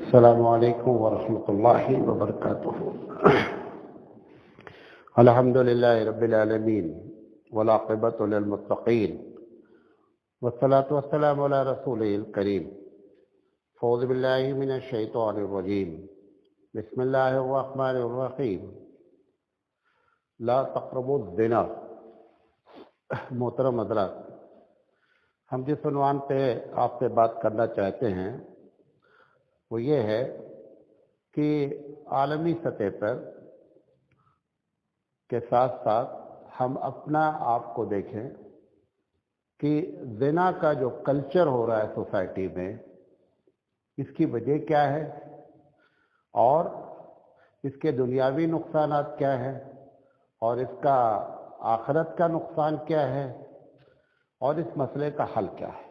السلام علیکم ورحمۃ اللہ وبرکاتہ۔ الحمد للہ رب العالمین والعاقبۃ للمتقین والصلاۃ والسلام علی رسولہ الکریم۔ اعوذ باللہ من الشیطان الرجیم، بسم اللہ الرحمن الرحیم۔ لا تقربوا الزنا۔ محترم حضرات، ہم جس عنوان پہ آپ سے بات کرنا چاہتے ہیں وہ یہ ہے کہ عالمی سطح پر کے ساتھ ساتھ ہم اپنا آپ کو دیکھیں کہ زنا کا جو کلچر ہو رہا ہے سوسائٹی میں، اس کی وجہ کیا ہے اور اس کے دنیاوی نقصانات کیا ہیں اور اس کا آخرت کا نقصان کیا ہے اور اس مسئلے کا حل کیا ہے۔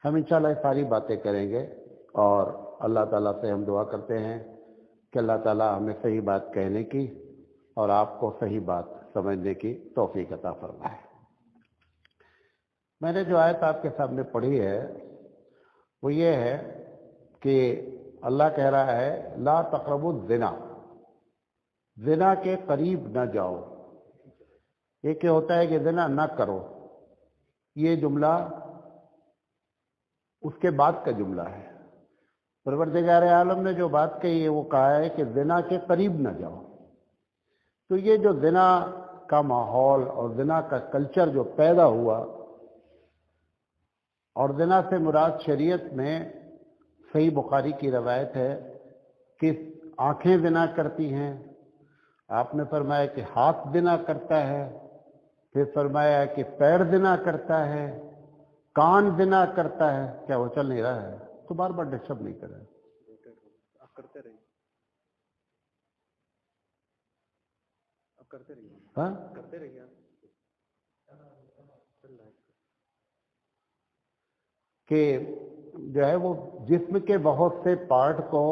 ہم انشاءاللہ یہ ساری باتیں کریں گے اور اللہ تعالیٰ سے ہم دعا کرتے ہیں کہ اللہ تعالیٰ ہمیں صحیح بات کہنے کی اور آپ کو صحیح بات سمجھنے کی توفیق عطا فرمائے۔ میں نے جو آیت آپ کے سامنے پڑھی ہے وہ یہ ہے کہ اللہ کہہ رہا ہے لا تقربوا الزنا، زنا کے قریب نہ جاؤ۔ یہ کیا ہوتا ہے کہ زنا نہ کرو، یہ جملہ اس کے بعد کا جملہ ہے۔ پروردگار عالم نے جو بات کہی ہے وہ کہا ہے کہ زنا کے قریب نہ جاؤ۔ تو یہ جو زنا کا ماحول اور زنا کا کلچر جو پیدا ہوا، اور زنا سے مراد شریعت میں صحیح بخاری کی روایت ہے کہ آنکھیں زنا کرتی ہیں، آپ نے فرمایا کہ ہاتھ زنا کرتا ہے، پھر فرمایا کہ پیر زنا کرتا ہے، کان زنا کرتا ہے۔ کیا وہ چل نہیں رہا ہے؟ تو بار بار ڈسٹرب نہیں کریں، آپ کرتے رہیے، آپ کرتے رہیے، ہاں کرتے رہیے آپ۔ کہ جو ہے وہ جسم کے بہت سے پارٹ کو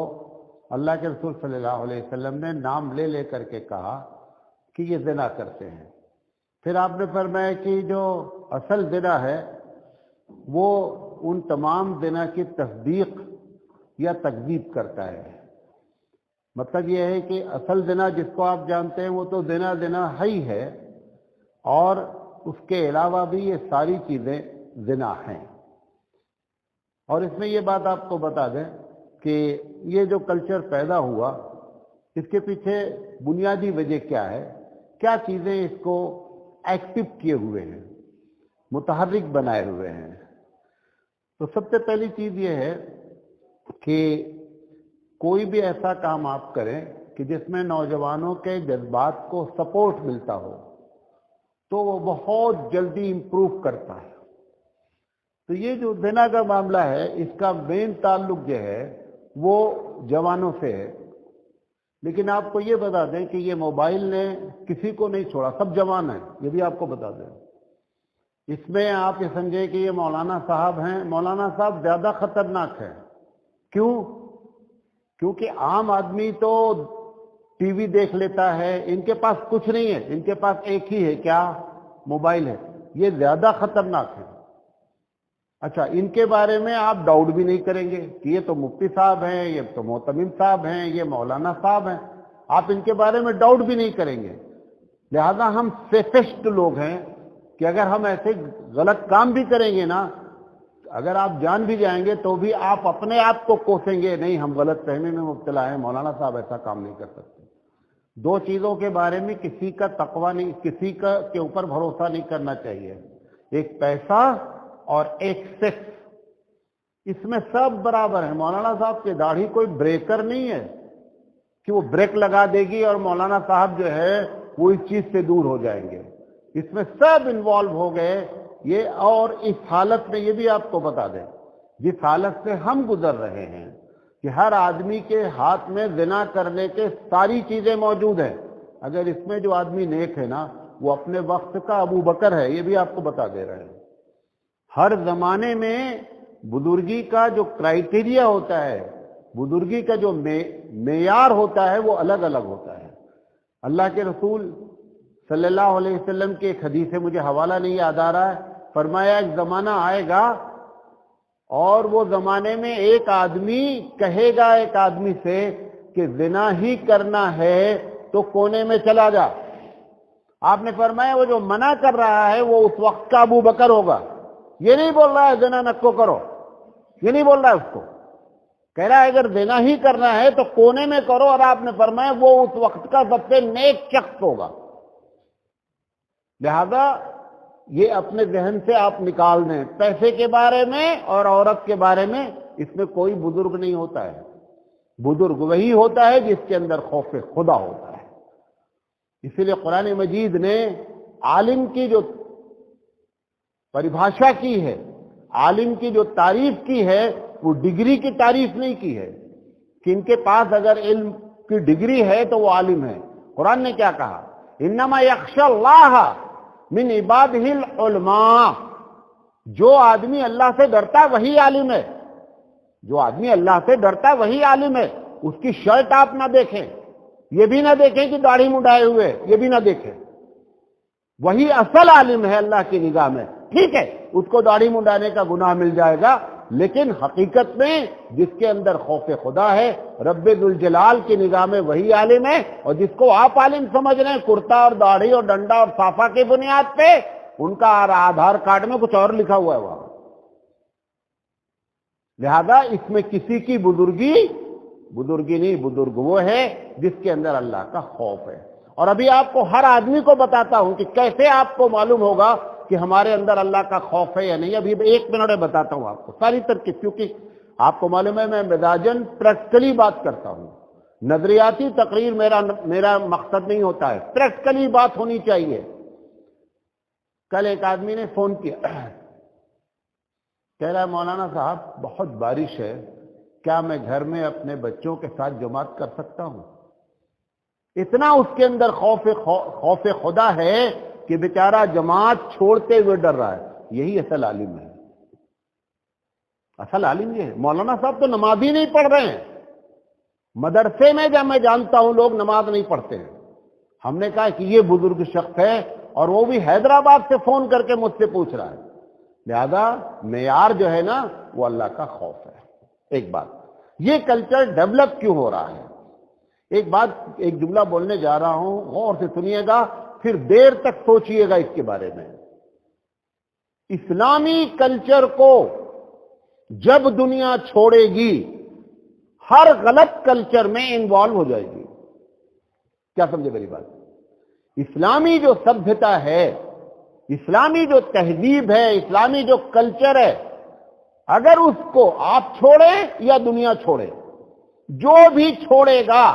اللہ کے رسول صلی اللہ علیہ وسلم نے نام لے لے کر کے کہا کہ یہ زنا کرتے ہیں۔ پھر آپ نے فرمایا کہ جو اصل زنا ہے وہ ان تمام زنا کی تصدیق یا تکذیب کرتا ہے۔ مطلب یہ ہے کہ اصل زنا جس کو آپ جانتے ہیں وہ تو زنا ہی ہے، اور اس کے علاوہ بھی یہ ساری چیزیں زنا ہیں۔ اور اس میں یہ بات آپ کو بتا دیں کہ یہ جو کلچر پیدا ہوا اس کے پیچھے بنیادی وجہ کیا ہے، کیا چیزیں اس کو ایکٹیو کیے ہوئے ہیں، متحرک بنائے ہوئے ہیں۔ تو سب سے پہلی چیز یہ ہے کہ کوئی بھی ایسا کام آپ کریں کہ جس میں نوجوانوں کے جذبات کو سپورٹ ملتا ہو تو وہ بہت جلدی امپروو کرتا ہے۔ تو یہ جو زنا کا معاملہ ہے اس کا مین تعلق جو ہے وہ جوانوں سے ہے۔ لیکن آپ کو یہ بتا دیں کہ یہ موبائل نے کسی کو نہیں چھوڑا، سب جوان ہیں، یہ بھی آپ کو بتا دیں۔ اس میں آپ یہ سمجھیں کہ یہ مولانا صاحب ہیں، مولانا صاحب زیادہ خطرناک ہیں۔ کیوں؟ کیونکہ عام آدمی تو ٹی وی دیکھ لیتا ہے، ان کے پاس کچھ نہیں ہے، ان کے پاس ایک ہی ہے، کیا؟ موبائل ہے۔ یہ زیادہ خطرناک ہے۔ اچھا، ان کے بارے میں آپ ڈاؤٹ بھی نہیں کریں گے کہ یہ تو مفتی صاحب ہیں، یہ تو معتمم صاحب ہیں، یہ مولانا صاحب ہیں، آپ ان کے بارے میں ڈاؤٹ بھی نہیں کریں گے۔ لہذا ہم سیفسٹ لوگ ہیں کہ اگر ہم ایسے غلط کام بھی کریں گے نا، اگر آپ جان بھی جائیں گے تو بھی آپ اپنے آپ کو کوسیں گے، نہیں ہم غلط فہمی میں مبتلا ہیں، مولانا صاحب ایسا کام نہیں کر سکتے۔ دو چیزوں کے بارے میں کسی کا تقوی نہیں، کسی کا کے اوپر بھروسہ نہیں کرنا چاہیے، ایک پیسہ اور ایک سیکس، اس میں سب برابر ہیں۔ مولانا صاحب کی داڑھی کوئی بریکر نہیں ہے کہ وہ بریک لگا دے گی اور مولانا صاحب جو ہے وہ اس چیز سے دور ہو جائیں گے، اس میں سب انوالو ہو گئے یہ۔ اور اس حالت میں یہ بھی آپ کو بتا دیں جس حالت سے ہم گزر رہے ہیں کہ ہر آدمی کے ہاتھ میں زنا کرنے کے ساری چیزیں موجود ہیں۔ اگر اس میں جو آدمی نیک ہے نا وہ اپنے وقت کا ابو بکر ہے، یہ بھی آپ کو بتا دے رہے ہیں۔ ہر زمانے میں بزرگی کا جو کرائیٹیریا ہوتا ہے، بزرگی کا جو معیار ہوتا ہے وہ الگ الگ ہوتا ہے۔ اللہ کے رسول صلی اللہ علیہ وسلم کی ایک حدیث ہے، مجھے حوالہ نہیں یاد آ رہا ہے، فرمایا ایک زمانہ آئے گا اور وہ زمانے میں ایک آدمی کہے گا ایک آدمی سے کہ زنا ہی کرنا ہے تو کونے میں چلا جا. آپ نے فرمایا وہ جو منع کر رہا ہے وہ اس وقت کا ابو بکر ہوگا. یہ نہیں بول رہا ہے زنا نکو کرو، یہ نہیں بول رہا ہے اس کو. کہہ رہا ہے اگر زنا ہی کرنا ہے تو کونے میں کرو، اور آپ نے فرمایا وہ اس وقت کا سب سے نیک شخص ہوگا. لہذا یہ اپنے ذہن سے آپ نکال دیں، پیسے کے بارے میں اور عورت کے بارے میں اس میں کوئی بزرگ نہیں ہوتا ہے. بزرگ وہی ہوتا ہے جس کے اندر خوف خدا ہوتا ہے. اسی لیے قرآن مجید نے عالم کی جو پریبھاشا کی ہے، عالم کی جو تعریف کی ہے، وہ ڈگری کی تعریف نہیں کی ہے کہ ان کے پاس اگر علم کی ڈگری ہے تو وہ عالم ہے. قرآن نے کیا کہا؟ انما یخشی اللہ من عبادہ العلماء. جو آدمی اللہ سے ڈرتا ہے وہی عالم ہے. جو آدمی اللہ سے ڈرتا ہے وہی عالم ہے. اس کی شرٹ آپ نہ دیکھیں، یہ بھی نہ دیکھیں کہ داڑھی منڈائے ہوئے، یہ بھی نہ دیکھیں. وہی اصل عالم ہے اللہ کی نگاہ میں. ٹھیک ہے اس کو داڑھی منڈانے کا گناہ مل جائے گا، لیکن حقیقت میں جس کے اندر خوف خدا ہے رب ذوالجلال کی نگاہ میں وہی عالم ہے. اور جس کو آپ عالم سمجھ رہے ہیں کرتا اور داڑھی اور ڈنڈا اور صافہ کی بنیاد پہ، ان کا آدھار کارڈ میں کچھ اور لکھا ہوا ہے وہاں. لہذا اس میں کسی کی بزرگی نہیں، بزرگ وہ ہے جس کے اندر اللہ کا خوف ہے. اور ابھی آپ کو ہر آدمی کو بتاتا ہوں کہ کیسے آپ کو معلوم ہوگا کہ ہمارے اندر اللہ کا خوف ہے یا نہیں. ابھی 1 منٹ میں بتاتا ہوں آپ کو ساری ترکیب، کیونکہ آپ کو معلوم ہے میں مزاجن پریکٹیکلی بات کرتا ہوں. نظریاتی تقریر میرا مقصد نہیں ہوتا ہے، پریکٹیکلی بات ہونی چاہیے. کل ایک آدمی نے فون کیا، کہہ رہا ہے مولانا صاحب بہت بارش ہے، کیا میں گھر میں اپنے بچوں کے ساتھ جماعت کر سکتا ہوں؟ اتنا اس کے اندر خوف خدا ہے کہ بیچارہ جماعت چھوڑتے ہوئے ڈر رہا ہے. یہی اصل عالم ہے. اصل عالم یہ ہے. مولانا صاحب تو نماز ہی نہیں پڑھ رہے ہیں. مدرسے میں جب میں جانتا ہوں لوگ نماز نہیں پڑھتے ہیں. ہم نے کہا کہ یہ بزرگ شخص ہے اور وہ بھی حیدرآباد سے فون کر کے مجھ سے پوچھ رہا ہے. لہذا معیار جو ہے نا وہ اللہ کا خوف ہے. ایک بات، یہ کلچر ڈیولپ کیوں ہو رہا ہے؟ ایک جملہ بولنے جا رہا ہوں، غور سے سنیے گا، پھر دیر تک سوچئے گا اس کے بارے میں. اسلامی کلچر کو جب دنیا چھوڑے گی ہر غلط کلچر میں انوالو ہو جائے گی. کیا سمجھے میری بات؟ اسلامی جو سبھیتا ہے، اسلامی جو تہذیب ہے، اسلامی جو کلچر ہے، اگر اس کو آپ چھوڑیں یا دنیا چھوڑے، جو بھی چھوڑے گا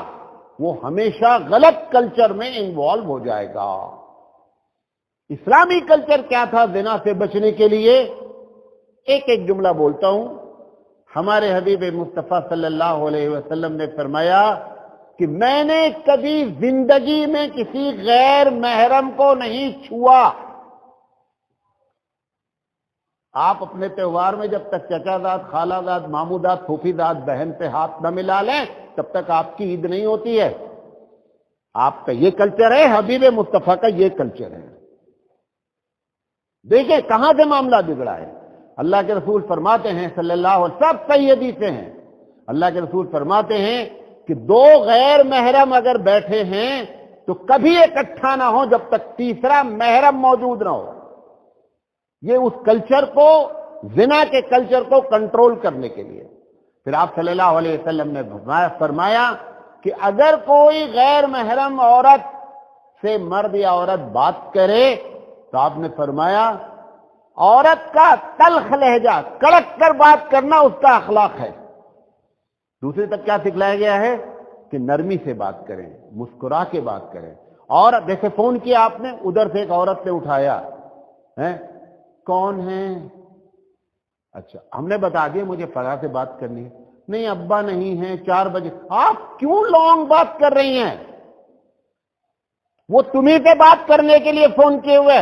وہ ہمیشہ غلط کلچر میں انوالو ہو جائے گا. اسلامی کلچر کیا تھا زنا سے بچنے کے لیے؟ ایک جملہ بولتا ہوں. ہمارے حبیب مصطفیٰ صلی اللہ علیہ وسلم نے فرمایا کہ میں نے کبھی زندگی میں کسی غیر محرم کو نہیں چھوا. آپ اپنے تہوار میں جب تک چچا داد، خالہ داد، مامو داد، پھوپھی داد، بہن پہ ہاتھ نہ ملا لیں تب تک آپ کی عید نہیں ہوتی ہے. آپ کا یہ کلچر ہے، حبیب مصطفیٰ کا یہ کلچر ہے. دیکھیں کہاں سے معاملہ بگڑا ہے. اللہ کے رسول فرماتے ہیں صلی اللہ علیہ وسلم، سب صحیح حدیثیں ہیں، اللہ کے رسول فرماتے ہیں کہ 2 غیر محرم اگر بیٹھے ہیں تو کبھی اکٹھا نہ ہو جب تک تیسرا محرم موجود نہ ہو. یہ اس کلچر کو، زنا کے کلچر کو کنٹرول کرنے کے لیے. پھر آپ صلی اللہ علیہ وسلم نے فرمایا کہ اگر کوئی غیر محرم عورت سے مرد یا عورت بات کرے تو آپ نے فرمایا عورت کا تلخ لہجہ، کڑک کر بات کرنا اس کا اخلاق ہے. دوسری تک کیا سکھلایا گیا ہے کہ نرمی سے بات کریں، مسکرا کے بات کریں. اور جیسے فون کیا آپ نے، ادھر سے ایک عورت نے اٹھایا، کون ہے؟ اچھا ہم نے بتا دیا مجھے فلاں سے بات کرنی ہے. نہیں ابا نہیں ہے، 4 بجے. آپ کیوں لانگ بات کر رہی ہیں؟ وہ تمہیں سے بات کرنے کے لیے فون کیے ہوئے،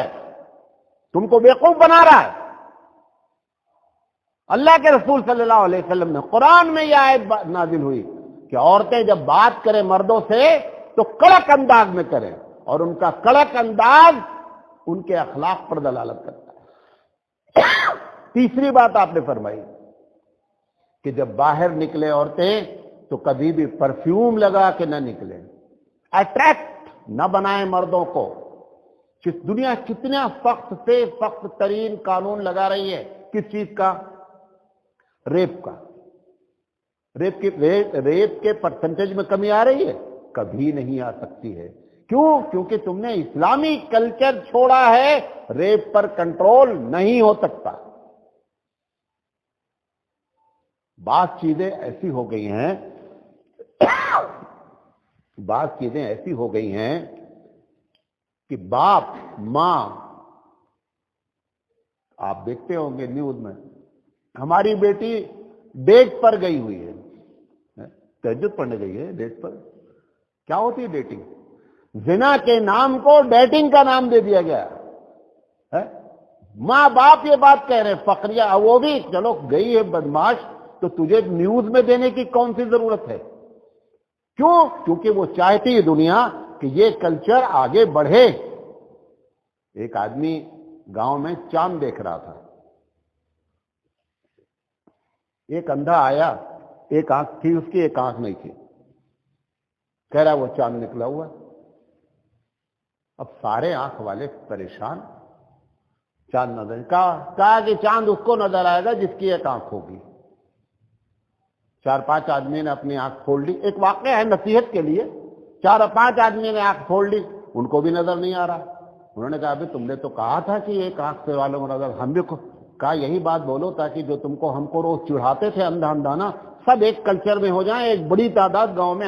تم کو بیوقوف بنا رہا ہے. اللہ کے رسول صلی اللہ علیہ وسلم نے قرآن میں یہ آیت نازل ہوئی کہ عورتیں جب بات کریں مردوں سے تو کڑک انداز میں کریں، اور ان کا کڑک انداز ان کے اخلاق پر دلالت کرتا ہے. تیسری بات آپ نے فرمائی کہ جب باہر نکلے عورتیں تو کبھی بھی پرفیوم لگا کے نہ نکلیں، اٹریکٹ نہ بنائیں مردوں کو۔ دنیا کتنا سخت سے سخت ترین قانون لگا رہی ہے، کس چیز کا؟ ریپ کا۔ ریپ کے پرسنٹیج میں کمی آ رہی ہے؟ کبھی نہیں آ سکتی ہے۔ کیوں؟ کیونکہ تم نے اسلامی کلچر چھوڑا ہے، ریپ پر کنٹرول نہیں ہو سکتا۔ بعض چیزیں ایسی ہو گئی ہیں کہ باپ ماں، آپ دیکھتے ہوں گے نیوز میں، ہماری بیٹی ڈیٹ پر گئی ہوئی ہے، تہجد پڑھنے گئی ہے ڈیٹ پر۔ کیا ہوتی ہے ڈیٹنگ؟ زنا کے نام کو ڈیٹنگ کا نام دے دیا گیا ہے۔ ماں باپ یہ بات کہہ رہے ہیں، فقریہ، وہ بھی چلو گئی ہے بدماش، تو تجھے نیوز میں دینے کی کون سی ضرورت ہے؟ کیوں؟ کیونکہ وہ چاہتی ہے دنیا کہ یہ کلچر آگے بڑھے۔ ایک آدمی گاؤں میں چاند دیکھ رہا تھا، ایک اندھا آیا، ایک آنکھ تھی اس کی، ایک آنکھ نہیں تھی، کہہ رہا وہ چاند نکلا ہوا۔ اب سارے آنکھ والے پریشان، چاند نظر کہا کہ چاند اس کو نظر آئے گا جس کی ایک آنکھ ہوگی۔ 4-5 آدمی نے اپنی آنکھ کھول لی، ایک واقعہ ہے نصیحت کے لیے، 4-5 آدمی نے آنکھ کھول لی، ان کو بھی نظر نہیں آ رہا۔ انہوں نے کہا ابھی تم نے تو کہا تھا کہ ایک آنکھ سے والوں کو نظر، ہم بھی کہا یہی بات بولو تاکہ جو تم کو ہم کو روز چڑھاتے تھے اندھا اندھانا، سب ایک کلچر میں ہو جائیں، ایک بڑی تعداد گاؤں میں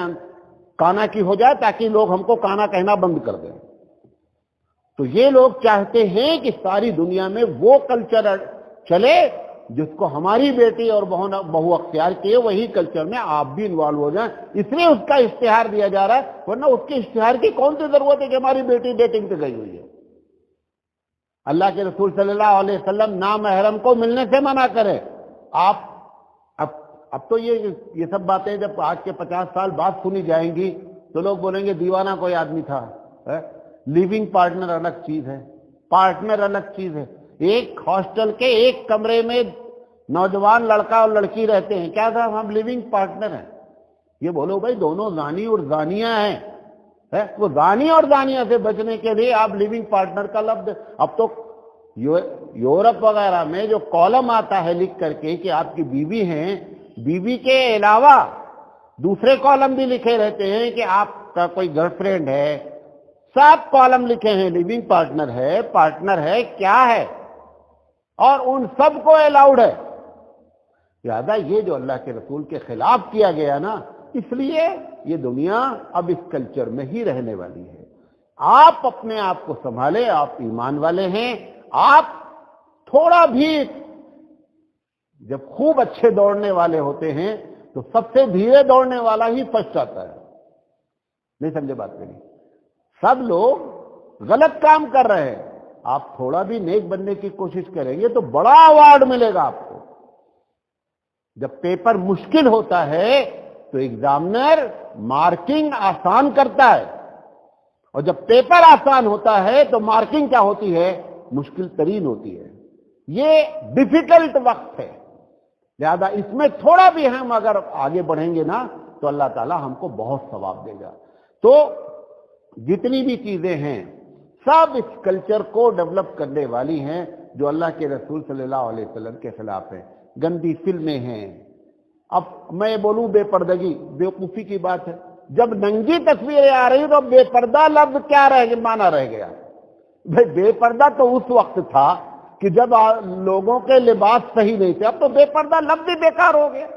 کانا کی ہو جائے تاکہ لوگ ہم کو کانا کہنا بند کر دیں۔ تو یہ لوگ چاہتے ہیں کہ ساری دنیا میں وہ کلچر چلے جس کو ہماری بیٹی اور بہو اختیار کیے، وہی کلچر میں آپ بھی انوالو ہو جائیں، اس لیے اس کا اشتہار دیا جا رہا ہے، ورنہ اس کے اشتہار کی کون سی ضرورت ہے کہ ہماری بیٹی ڈیٹنگ پہ گئی ہوئی ہے۔ اللہ کے رسول صلی اللہ علیہ وسلم نامحرم کو ملنے سے منع کرے۔ آپ اب تو یہ سب باتیں جب آج کے 50 سال بعد سنی جائیں گی تو لوگ بولیں گے دیوانہ کوئی آدمی تھا۔ لیونگ پارٹنر الگ چیز ہے، پارٹنر الگ چیز ہے۔ ایک ہاسٹل کے ایک کمرے میں نوجوان لڑکا اور لڑکی رہتے ہیں، کیا تھا؟ ہم لیونگ پارٹنر ہیں۔ یہ بولو بھائی دونوں زانی اور زانیہ ہیں، وہ زانی اور زانیہ سے بچنے کے لیے آپ لیونگ پارٹنر کا لفظ، اب تو یورپ وغیرہ میں جو کالم آتا ہے لکھ کر کے کہ آپ کی بیوی ہیں، بیوی کے علاوہ دوسرے کالم بھی لکھے رہتے ہیں کہ آپ کا کوئی گرل فرینڈ ہے، سب کالم لکھے ہیں، لیونگ پارٹنر ہے کیا ہے، اور ان سب کو الاؤڈ ہے۔ لہذا یہ جو اللہ کے رسول کے خلاف کیا گیا نا، اس لیے یہ دنیا اب اس کلچر میں ہی رہنے والی ہے۔ آپ اپنے آپ کو سنبھالیں، آپ ایمان والے ہیں، آپ تھوڑا بھی، جب خوب اچھے دوڑنے والے ہوتے ہیں تو سب سے دھیرے دوڑنے والا ہی فرسٹ آتا ہے۔ نہیں سمجھے بات میری؟ سب لوگ غلط کام کر رہے ہیں، آپ تھوڑا بھی نیک بننے کی کوشش کریں گے تو بڑا ایوارڈ ملے گا آپ کو۔ جب پیپر مشکل ہوتا ہے تو ایگزامنر مارکنگ آسان کرتا ہے، اور جب پیپر آسان ہوتا ہے تو مارکنگ کیا ہوتی ہے؟ مشکل ترین ہوتی ہے۔ یہ ڈیفیکلٹ وقت ہے، لہذا اس میں تھوڑا بھی ہم اگر آگے بڑھیں گے نا تو اللہ تعالی ہم کو بہت ثواب دے گا۔ تو جتنی بھی چیزیں ہیں سب اس کلچر کو ڈیولپ کرنے والی ہیں جو اللہ کے رسول صلی اللہ علیہ وسلم کے خلاف ہیں۔ گندی فلمیں ہیں، اب میں بولوں بے پردگی، بیوقوفی کی بات ہے، جب ننگی تصویریں آ رہی تو بے پردہ لفظ کیا رہ گیا، مانا رہ گیا؟ بھائی بے پردہ تو اس وقت تھا کہ جب لوگوں کے لباس صحیح نہیں تھے، اب تو بے پردہ لفظ ہی بیکار ہو گیا۔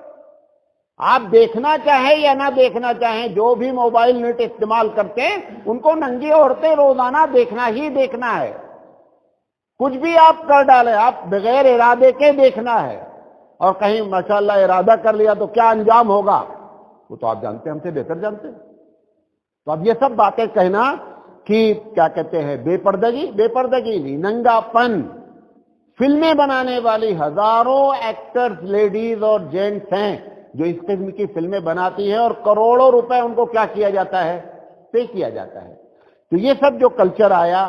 آپ دیکھنا چاہیں یا نہ دیکھنا چاہیں، جو بھی موبائل نیٹ استعمال کرتے ہیں ان کو ننگی عورتیں روزانہ دیکھنا ہی دیکھنا ہے، کچھ بھی آپ کر ڈالیں، آپ بغیر ارادے کے دیکھنا ہے، اور کہیں ماشاءاللہ ارادہ کر لیا تو کیا انجام ہوگا وہ تو آپ جانتے ہیں، ہم سے بہتر جانتے ہیں۔ تو اب یہ سب باتیں کہنا کہ کیا کہتے ہیں بے پردگی نہیں، ننگا پن۔ فلمیں بنانے والی ہزاروں ایکٹرز لیڈیز اور جینٹس ہیں جو اس قسم کی فلمیں بناتی ہیں، اور کروڑوں روپے ان کو کیا کیا جاتا ہے؟ پے کیا جاتا ہے۔ تو یہ سب جو کلچر آیا،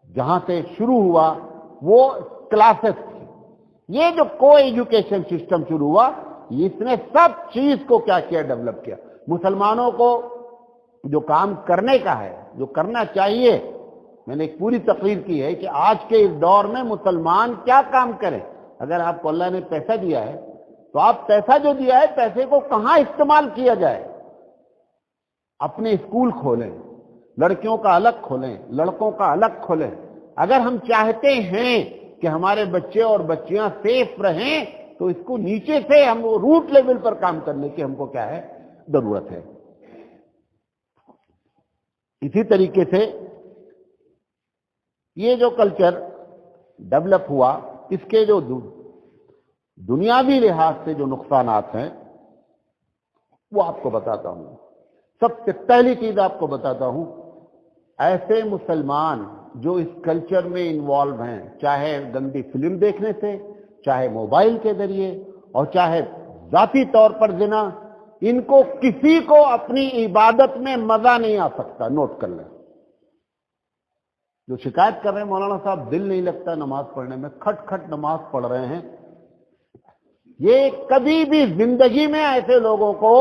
جہاں سے شروع ہوا وہ کلاسز تھی، یہ جو کو ایجوکیشن سسٹم شروع ہوا اس نے سب چیز کو کیا کیا؟ ڈیولپ کیا. مسلمانوں کو جو کام کرنے کا ہے، جو کرنا چاہیے، میں نے ایک پوری تقریر کی ہے کہ آج کے اس دور میں مسلمان کیا کام کریں. اگر آپ کو اللہ نے پیسہ دیا ہے تو آپ پیسہ جو دیا ہے پیسے کو کہاں استعمال کیا جائے. اپنے اسکول کھولیں، لڑکیوں کا الگ کھولیں، لڑکوں کا الگ کھولیں. اگر ہم چاہتے ہیں کہ ہمارے بچے اور بچیاں سیف رہیں تو اس کو نیچے سے ہم روٹ لیول پر کام کرنے کی ہم کو کیا ہے؟ ضرورت ہے. اسی طریقے سے یہ جو کلچر ڈیولپ ہوا، اس کے جو دنیاوی لحاظ سے جو نقصانات ہیں وہ آپ کو بتاتا ہوں. سب سے پہلی چیز آپ کو بتاتا ہوں، ایسے مسلمان جو اس کلچر میں انوالو ہیں، چاہے گندی فلم دیکھنے سے، چاہے موبائل کے ذریعے، اور چاہے ذاتی طور پر زنا، ان کو کسی کو اپنی عبادت میں مزہ نہیں آ سکتا. نوٹ کر لیں. جو شکایت کر رہے ہیں مولانا صاحب دل نہیں لگتا نماز پڑھنے میں، کھٹ کھٹ نماز پڑھ رہے ہیں، یہ کبھی بھی زندگی میں ایسے لوگوں کو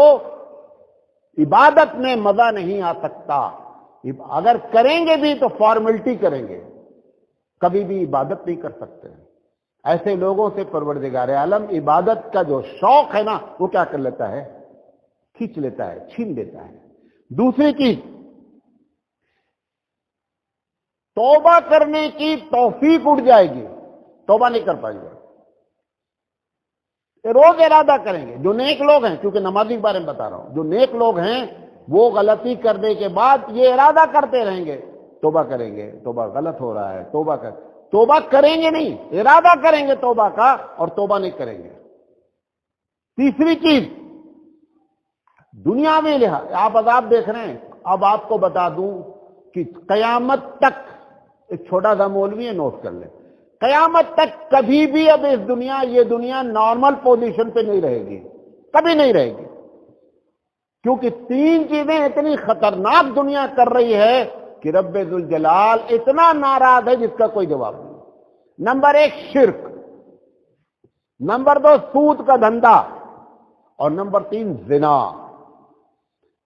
عبادت میں مزہ نہیں آ سکتا. اگر کریں گے بھی تو فارمیلٹی کریں گے، کبھی بھی عبادت نہیں کر سکتے. ایسے لوگوں سے پروردگار عالم عبادت کا جو شوق ہے نا وہ کیا کر لیتا ہے؟ کھینچ لیتا ہے، چھین لیتا ہے. دوسری چیز، توبہ کرنے کی توفیق اٹھ جائے گی، توبہ نہیں کر پائیں گے. روز ارادہ کریں گے. جو نیک لوگ ہیں، کیونکہ نمازی کے بارے میں بتا رہا ہوں، جو نیک لوگ ہیں وہ غلطی کرنے کے بعد یہ ارادہ کرتے رہیں گے، توبہ کریں گے، توبہ غلط ہو رہا ہے، توبہ کریں گے نہیں، ارادہ کریں گے توبہ کا، اور توبہ نہیں کریں گے. تیسری چیز، دنیا میں لحاظ آپ عذاب دیکھ رہے ہیں. اب آپ کو بتا دوں کہ قیامت تک، ایک چھوٹا سا مولوی ہے، نوٹ کر لیں، قیامت تک کبھی بھی اب اس دنیا، یہ دنیا نارمل پوزیشن پہ نہیں رہے گی، کبھی نہیں رہے گی. کیونکہ تین چیزیں اتنی خطرناک دنیا کر رہی ہے کہ رب ذوالجلال اتنا ناراض ہے جس کا کوئی جواب نہیں. نمبر 1 شرک، نمبر 2 سود کا دھندا، اور نمبر 3 زنا.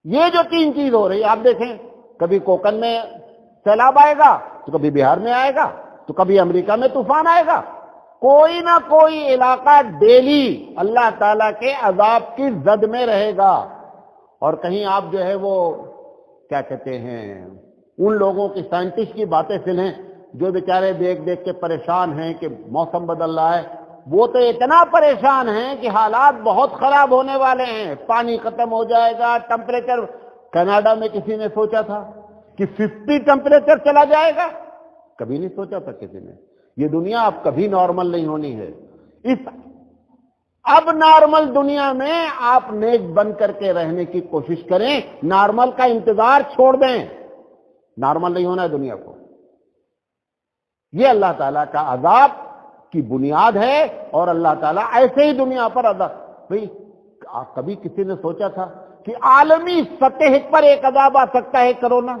یہ جو تین چیز ہو رہی ہے، آپ دیکھیں، کبھی کوکن میں سیلاب آئے گا تو کبھی بہار میں آئے گا تو کبھی امریکہ میں طوفان آئے گا. کوئی نہ کوئی علاقہ ڈیلی اللہ تعالیٰ کے عذاب کی زد میں رہے گا. اور کہیں آپ جو ہے وہ کیا کہتے ہیں، ان لوگوں کی، سائنٹسٹ کی باتیں سنیں جو بیچارے دیکھ دیکھ کے پریشان ہیں کہ موسم بدل رہا ہے. وہ تو اتنا پریشان ہیں کہ حالات بہت خراب ہونے والے ہیں، پانی ختم ہو جائے گا، ٹمپریچر، کینیڈا میں کسی نے سوچا تھا کہ 50 ٹمپریچر چلا جائے گا؟ کبھی نہیں سوچا تھا کسی نے. یہ دنیا اب کبھی نارمل نہیں ہونی ہے. اب نارمل دنیا میں آپ نیک بن کر کے رہنے کی کوشش کریں، نارمل کا انتظار چھوڑ دیں. نارمل نہیں ہونا ہے دنیا کو. یہ اللہ تعالیٰ کا عذاب کی بنیاد ہے، اور اللہ تعالیٰ ایسے ہی دنیا پر عذاب. بھئی کبھی کسی نے سوچا تھا کہ عالمی سطح پر ایک عذاب آ سکتا ہے، کرونا؟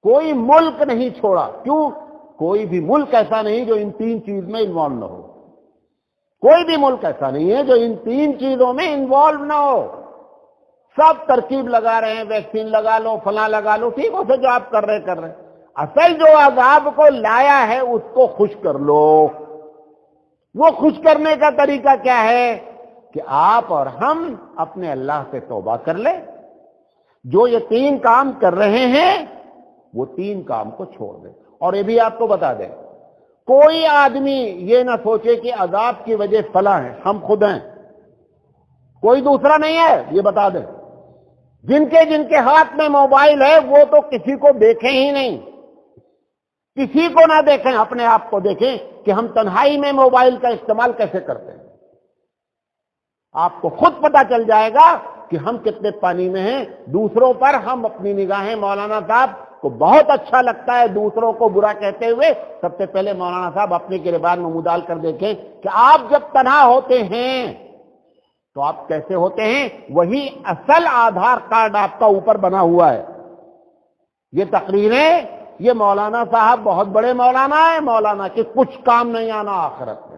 کوئی ملک نہیں چھوڑا. کیوں؟ کوئی بھی ملک ایسا نہیں جو ان تین چیز میں انوالو نہ ہو. کوئی بھی ملک ایسا نہیں ہے جو ان تین چیزوں میں انوالو نہ ہو. سب ترکیب لگا رہے ہیں، ویکسین لگا لو، فلاں لگا لو، ٹھیک ہے، جو آپ کر رہے. اصل جو عذاب کو لایا ہے اس کو خوش کر لو. وہ خوش کرنے کا طریقہ کیا ہے؟ کہ آپ اور ہم اپنے اللہ سے توبہ کر لیں. جو یہ تین کام کر رہے ہیں وہ تین کام کو چھوڑ دیں. اور یہ بھی آپ کو بتا دیں، کوئی آدمی یہ نہ سوچے کہ عذاب کی وجہ فلاں ہے، ہم خود ہیں، کوئی دوسرا نہیں ہے. یہ بتا دیں، جن کے ہاتھ میں موبائل ہے وہ تو کسی کو دیکھیں ہی نہیں، کسی کو نہ دیکھیں، اپنے آپ کو دیکھیں کہ ہم تنہائی میں موبائل کا استعمال کیسے کرتے ہیں. آپ کو خود پتا چل جائے گا کہ ہم کتنے پانی میں ہیں. دوسروں پر ہم اپنی نگاہیں، مولانا صاحب کو بہت اچھا لگتا ہے دوسروں کو برا کہتے ہوئے. سب سے پہلے مولانا صاحب اپنے گریبان میں منہ ڈال کر دیکھیں کہ آپ جب تنہا ہوتے ہیں تو آپ کیسے ہوتے ہیں. وہی اصل آدھار کارڈ آپ کا اوپر بنا ہوا ہے. یہ تقریریں، یہ مولانا صاحب بہت بڑے مولانا ہیں، مولانا کے کچھ کام نہیں آنا آخرت میں.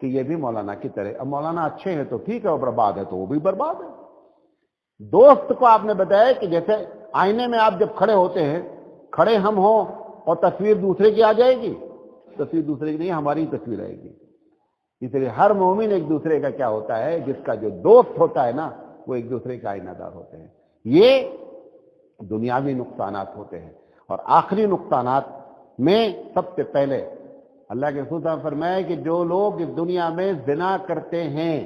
کہ یہ بھی مولانا کی طرح. اب مولانا اچھے ہیں تو ٹھیک ہے, اور برباد ہے تو وہ بھی برباد ہے. دوست کو آپ نے بتایا کہ جیسے آئینے میں آپ جب کھڑے ہوتے ہیں, کھڑے ہم ہوں اور تصویر دوسرے کی آ جائے گی, تصویر دوسرے کی نہیں, ہماری تصویر آئے گی. اس لیے ہر مومن ایک دوسرے کا کیا ہوتا ہے, جس کا جو دوست ہوتا ہے نا, وہ ایک دوسرے کا آئینہ دار ہوتے ہیں. یہ دنیاوی نقصانات ہوتے ہیں. اور آخری نقصانات میں سب سے پہلے اللہ کے رسول صلی اللہ علیہ وسلم نے فرمایا کہ جو لوگ اس دنیا میں زنا کرتے ہیں,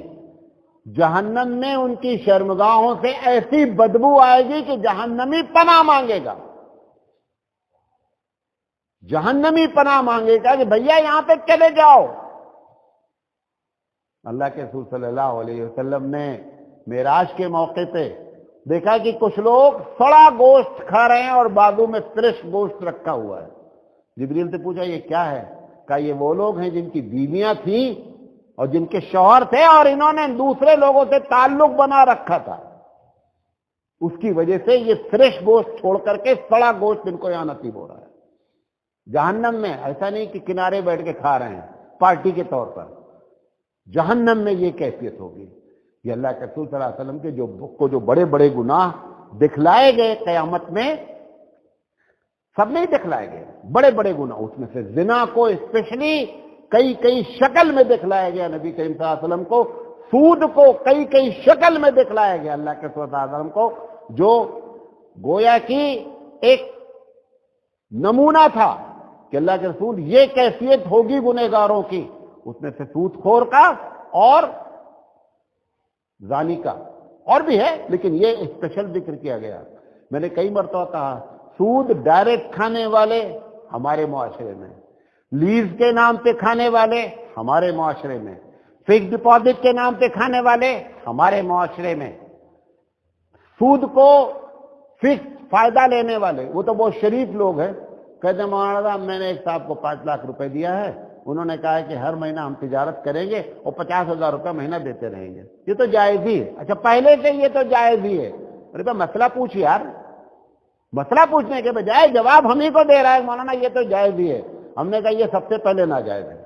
جہنم میں ان کی شرمگاہوں سے ایسی بدبو آئے گی کہ جہنمی پناہ مانگے گا. جہنمی پناہ مانگے گا کہ بھیا یہاں پہ چلے جاؤ. اللہ کے رسول صلی اللہ علیہ وسلم نے معراج کے موقع پہ دیکھا کہ کچھ لوگ سڑا گوشت کھا رہے ہیں اور بازو میں فریش گوشت رکھا ہوا ہے. جبریل سے پوچھا یہ کیا ہے؟ کہا یہ وہ لوگ ہیں جن کی بیویاں تھیں اور جن کے شوہر تھے اور انہوں نے دوسرے لوگوں سے تعلق بنا رکھا تھا, اس کی وجہ سے یہ فریش گوشت چھوڑ کر کے سڑا گوشت ان کو یہاں نصیب ہو رہا ہے. جہنم میں ایسا نہیں کہ کنارے بیٹھ کے کھا رہے ہیں پارٹی کے طور پر, جہنم میں یہ کیفیت ہوگی. یہ اللہ کے رسول صلی اللہ علیہ وسلم کے جو بڑے بڑے گناہ دکھلائے گئے قیامت میں, سب نہیں دکھلائے گئے, بڑے بڑے گناہ, اس میں سے زنا کو اسپیشلی کئی شکل میں دکھلایا گیا. نبی کریم صلی اللہ علیہ وسلم کو سود کو کئی شکل میں دکھلایا گیا اللہ کے رسول صلی اللہ علیہ وسلم کو, جو گویا کی ایک نمونہ تھا کہ اللہ کے رسول یہ کیفیت ہوگی گنہگاروں کی, اس میں سے سود خور کا اور زانی کا, اور بھی ہے لیکن یہ اسپیشل ذکر کیا گیا. میں نے کئی مرتبہ کہا سود ڈائریکٹ کھانے والے ہمارے معاشرے میں, لیز کے نام پہ کھانے والے ہمارے معاشرے میں, فکس ڈپازٹ کے نام پہ کھانے والے ہمارے معاشرے میں, سود کو فکس فائدہ لینے والے, وہ تو بہت شریف لوگ ہیں. کہتے ہیں مولانا صاحب میں نے ایک صاحب کو 5 لاکھ روپے دیا ہے, انہوں نے کہا ہے کہ ہر مہینہ ہم تجارت کریں گے اور 50,000 روپے مہینہ دیتے رہیں گے. یہ تو جائز ہی ہے. اچھا پہلے سے یہ تو جائز ہی ہے. ارے تو مسئلہ پوچھ یار, مسئلہ پوچھنے کے بجائے جواب ہم ہی کو دے رہا ہے مولانا یہ تو جائز ہی ہے. ہم نے کہا یہ سب سے پہلے ناجائز ہے.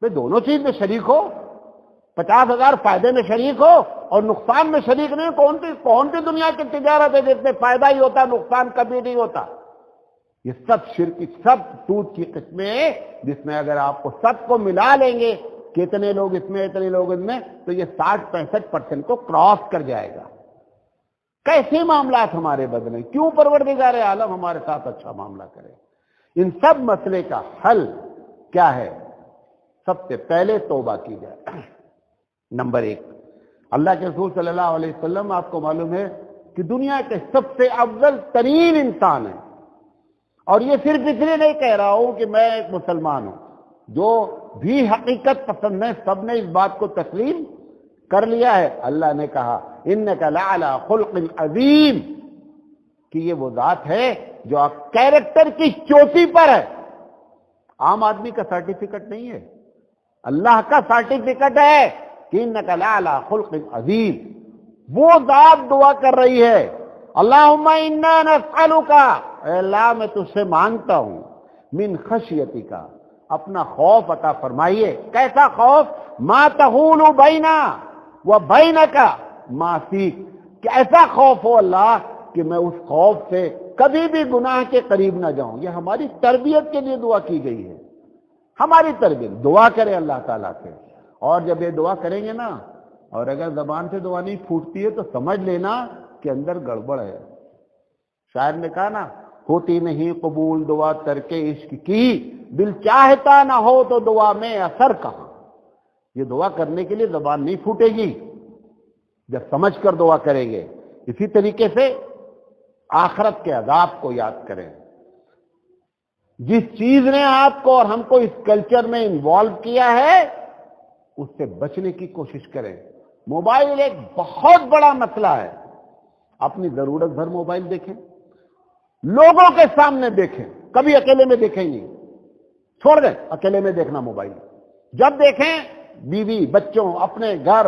بھئی دونوں چیز میں شریک ہو, 50,000 فائدے میں شریک ہو اور نقصان میں شریک نہیں. کون سی دنیا کی تجارت ہے جس میں فائدہ ہی ہوتا نقصان کبھی نہیں ہوتا؟ یہ سب شرک, سب سود کی قسمیں, جس میں اگر آپ کو سب کو ملا لیں گے کتنے لوگ اس میں اتنے لوگ اس میں, تو یہ 60-65% کو کراس کر جائے گا. کیسے معاملات ہمارے بدلیں؟ کیوں پروردگار عالم ہمارے ساتھ اچھا معاملہ کرے؟ ان سب مسئلے کا حل کیا ہے؟ سب سے پہلے توبہ کی جائے. نمبر 1, اللہ کے رسول صلی اللہ علیہ وسلم آپ کو معلوم ہے کہ دنیا کے سب سے افضل ترین انسان ہیں. اور یہ صرف اس لیے نہیں کہہ رہا ہوں کہ میں ایک مسلمان ہوں, جو بھی حقیقت پسند ہے سب نے اس بات کو تسلیم کر لیا ہے. اللہ نے کہا انک لعلی خلق عظیم, کہ یہ وہ ذات ہے جو کیریکٹر کی چوٹی پر ہے. عام آدمی کا سرٹیفکیٹ نہیں ہے, اللہ کا سرٹیفکیٹ ہے کہ انک لعلی خلق عظیم. وہ ذات دعا کر رہی ہے اللہم انا نسألک, اے اللہ میں تجھ سے مانگتا ہوں, من خشیتی کا, اپنا خوف عطا فرمائیے. کیسا خوف؟ ما تحول بینا و بینک معصیک, کہ ایسا خوف ہو اللہ کہ میں اس خوف سے کبھی بھی گناہ کے قریب نہ جاؤں. یہ ہماری تربیت کے لیے دعا کی گئی ہے, ہماری تربیت. دعا کریں اللہ تعالیٰ سے, اور جب یہ دعا کریں گے نا, اور اگر زبان سے دعا نہیں پھوٹتی ہے تو سمجھ لینا کہ اندر گڑبڑ ہے. شاعر نے کہا نا, ہوتی نہیں قبول دعا ترک عشق کی, دل چاہتا نہ ہو تو دعا میں اثر کہاں. یہ دعا کرنے کے لیے زبان نہیں پھوٹے گی, جب سمجھ کر دعا کریں گے. اسی طریقے سے آخرت کے عذاب کو یاد کریں. جس چیز نے آپ کو اور ہم کو اس کلچر میں انوالو کیا ہے اس سے بچنے کی کوشش کریں. موبائل ایک بہت بڑا مسئلہ ہے. اپنی ضرورت بھر موبائل دیکھیں, لوگوں کے سامنے دیکھیں, کبھی اکیلے میں دیکھیں نہیں. چھوڑ دیں اکیلے میں دیکھنا موبائل. جب دیکھیں بیوی بچوں اپنے گھر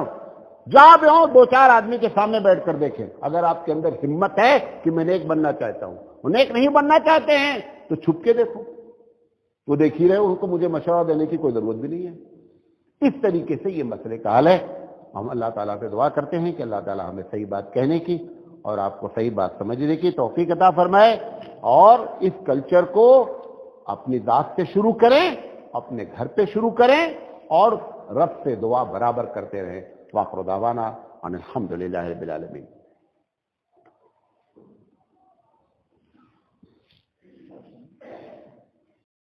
جہاں بھی ہوں 2-4 آدمی کے سامنے بیٹھ کر دیکھیں. اگر آپ کے اندر ہمت ہے کہ میں نیک بننا چاہتا ہوں, وہ نیک نہیں بننا چاہتے ہیں تو چھپ کے دیکھو. وہ دیکھ ہی رہے, ان کو مجھے مشورہ دینے کی کوئی ضرورت بھی نہیں ہے. اس طریقے سے یہ مسئلے کا حل ہے. ہم اللہ تعالیٰ سے دعا کرتے ہیں کہ اللہ تعالیٰ ہمیں صحیح بات کہنے کی اور آپ کو صحیح بات سمجھنے کی توفیق عطا فرمائے، اور اس کلچر کو اپنی ذات سے شروع کریں، اپنے گھر پہ شروع کریں، اور رب سے دعا برابر کرتے رہیں. وآخر دعوانا ان الحمد للہ رب العالمین.